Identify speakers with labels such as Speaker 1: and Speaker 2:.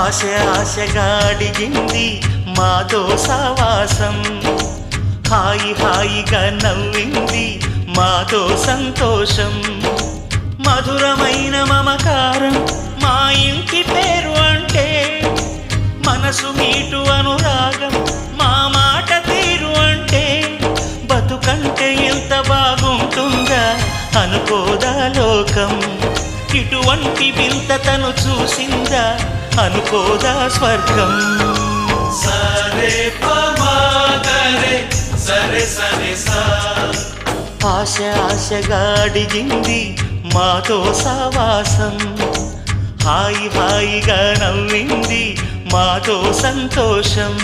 Speaker 1: ఆశ ఆశగా అడిగింది మాతో సావాసం, హాయి హాయిగా నవ్వింది మాతో సంతోషం. మధురమైన మమకారం మా ఇంటి పేరు అంటే, మనసు మీటు అనురాగం మా మాట తీరు అంటే, బతుకంటే ఎంత బాగుంటుందా అనుకోదా లోకం. ఇటువంటి వింత తను చూసిందా అనుకోదా స్వర్గం.
Speaker 2: సరే పమాగరే సరే సరే సా.
Speaker 1: ఆశ ఆశగా అడిగింది మాతో సావాసం, హాయి హాయిగా నవ్వింది మాతో సంతోషం.